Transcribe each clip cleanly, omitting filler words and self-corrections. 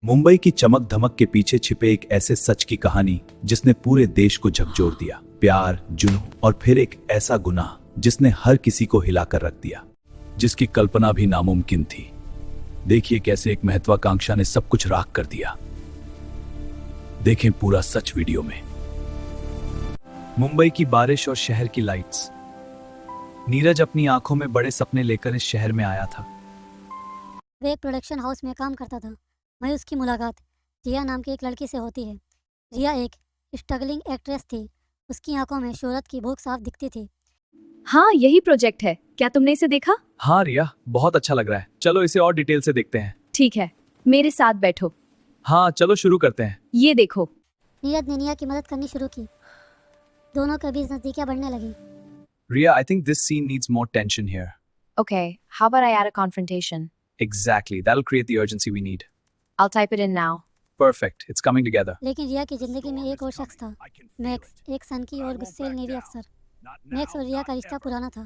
मुंबई की चमक धमक के पीछे छिपे एक ऐसे सच की कहानी जिसने पूरे देश को झकझोर दिया। प्यार, जुनून और फिर एक ऐसा गुनाह जिसने हर किसी को हिलाकर रख दिया, जिसकी कल्पना भी नामुमकिन थी। देखिए कैसे एक महत्वाकांक्षा ने सब कुछ राख कर दिया। देखें पूरा सच वीडियो में। मुंबई की बारिश और शहर की लाइट्स। नीरज अपनी आंखों में बड़े सपने लेकर इस शहर में आया था। वे एक प्रोडक्शन हाउस में काम करता था। वहीं उसकी मुलाकात रिया नाम की एक लड़की से होती है। रिया एक स्ट्रगलिंग एक्ट्रेस थी। उसकी आंखों में शोहरत की भूख साफ दिखती थी। हाँ, यही प्रोजेक्ट है। क्या तुमने इसे देखा? हाँ रिया, बहुत अच्छा लग रहा है। चलो इसे और डिटेल से देखते हैं। ठीक है, मेरे साथ बैठो। हाँ चलो शुरू करते हैं। ये देखो। नीरज ने रिया की मदद करनी शुरू की। दोनों के बीच नजदीकियां बढ़ने लगी। Ria, I think this scene needs more tension here. Okay, how about I add a confrontation? Exactly, that'll create the urgency we need. I'll type it in now. Perfect, it's coming together. लेकिन रिया की जिंदगी में एक और शख्स था, max, एक सनकी और गुस्सैल नेवी अफसर। मैक्स और रिया का रिश्ता पुराना था,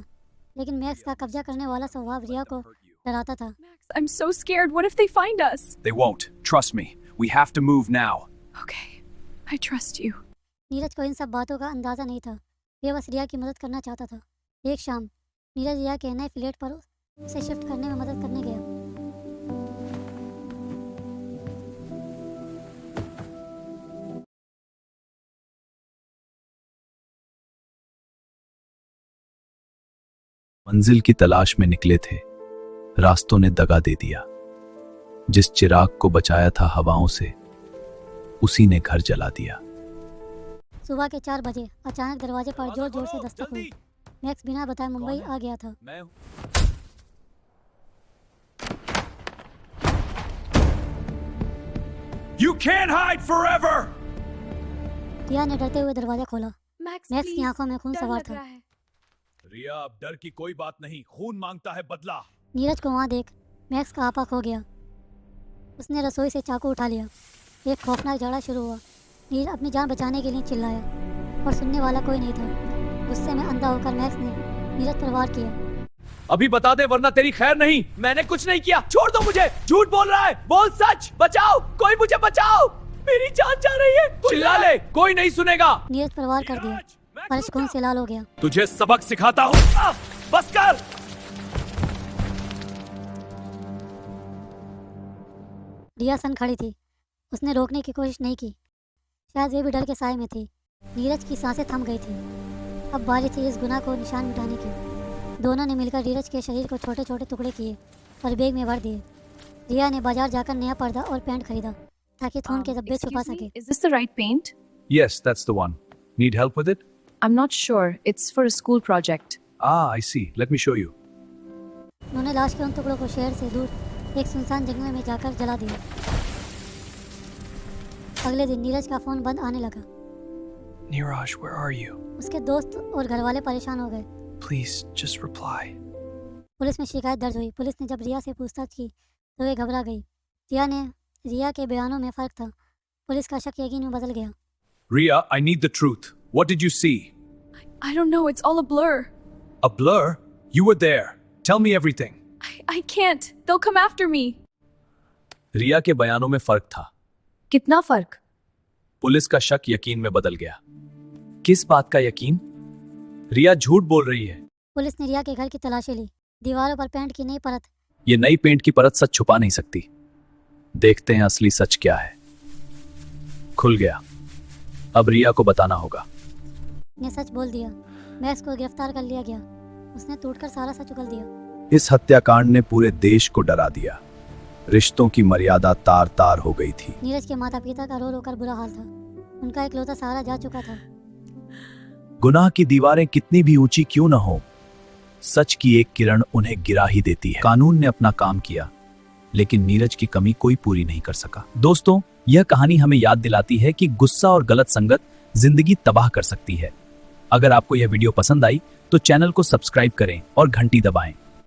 लेकिन मैक्स का कब्जा करने वाला स्वभाव रिया को डराता था। I'm so scared. What if they find us? They won't. Trust me. We have to move now. Okay, I trust you. Neeraj को इन सब बातों का अंदाजा नहीं था। वे बस रिया की मदद करना चाहता था। एक शाम नीरज रिया के नए फ्लैट पर उसे शिफ्ट करने में मदद करने गया। मंजिल की तलाश में निकले थे, रास्तों ने दगा दे दिया। जिस चिराग को बचाया था हवाओं से, उसी ने घर जला दिया। सुबह के 4 बजे अचानक दरवाजे पर जोर जोर से दस्तक हुई। मैक्स बिना बताए मुंबई आ गया था। You can't hide forever. रिया ने डरते हुए दरवाजा खोला। Max, मैक्स की आंखों में खून सवार था। रिया, अब डर की कोई बात नहीं, खून मांगता है बदला। नीरज को वहां देख मैक्स का आपा खो गया। उसने रसोई से चाकू उठा लिया। एक खौफनाक झगड़ा शुरू हुआ। नीरज अपनी जान बचाने के लिए चिल्लाया और सुनने वाला कोई नहीं था। गुस्से में अंधा होकर मैक्स ने नीरज पर वार किया। अभी बता दे वरना तेरी खैर नहीं। मैंने कुछ नहीं किया, छोड़ दो मुझे। झूठ बोल रहा है, बोल सच। बचाओ, कोई मुझे बचाओ, मेरी जान जा रही है। चिल्ला ले, कोई नहीं सुनेगा। नीरज पर वार कर दिया। फर्श खून से लाल हो गया। तुझे सबक सिखाता हूँ, बस कर। रिया सन खड़ी थी। उसने रोकने की कोशिश नहीं की। शायद वे भी डर के साए में थी। नीरज की सांसें थम गई थी। अब बारी थी इस गुनाह को निशान मिटाने की। दोनों ने मिलकर नीरज के शरीर को छोटे छोटे टुकड़े किए और बैग में भर दिए। रिया ने बाजार जाकर नया पर्दा और पेंट खरीदा ताकि खून के धब्बे छुपा सके। Is this the right paint? Yes, that's the one. Need help with it? I'm not sure. It's for a school project. Ah, I see. Let me show you. उन्होंने लाश के उन टुकड़ों को शहर से दूर एक सुनसान जंगल में जाकर जला दिया। अगले दिन नीरज का फोन बंद आने लगा। Neeraj, where are you? उसके दोस्त और घर वाले परेशान हो गए। Please, just reply. पुलिस में शिकायत दर्ज हुई। पुलिस ने जब रिया से पूछताछ की तो वे घबरा गई। रिया के बयानों में फर्क था। पुलिस का शक यकीन में बदल गया। Ria, I need the truth. What did you see? I don't know. It's all a blur. A blur? You were there. Tell me everything. I can't. They'll come after me. रिया के बयानों में फर्क था। कितना फर्क? पुलिस का शक यकीन में बदल गया। किस बात का यकीन? रिया झूठ बोल रही है। पुलिस ने रिया के घर की तलाशी ली। दीवारों पर पेंट की नई परत। ये नई पेंट की परत सच छुपा नहीं सकती। देखते हैं असली सच क्या है। खुल गया। अब रिया को बताना होगा। ने सच बोल दिया। मैक्स को गिरफ्तार कर लिया गया। उसने टूटकर सारा सच उगल दिया। इस हत्याकांड ने पूरे देश को डरा दिया। रिश्तों की मर्यादा तार तार हो गई थी। नीरज के माता पिता का रो रो कर बुरा हाल था। उनका इकलौता सहारा जा चुका था। गुनाह की दीवारें कितनी भी ऊंची क्यों न हो, सच की एक किरण उन्हें गिरा ही देती है। कानून ने अपना काम किया, लेकिन नीरज की कमी कोई पूरी नहीं कर सका। दोस्तों, यह कहानी हमें याद दिलाती है कि गुस्सा और गलत संगत जिंदगी तबाह कर सकती है। अगर आपको यह वीडियो पसंद आई तो चैनल को सब्सक्राइब करें और घंटी दबाएं।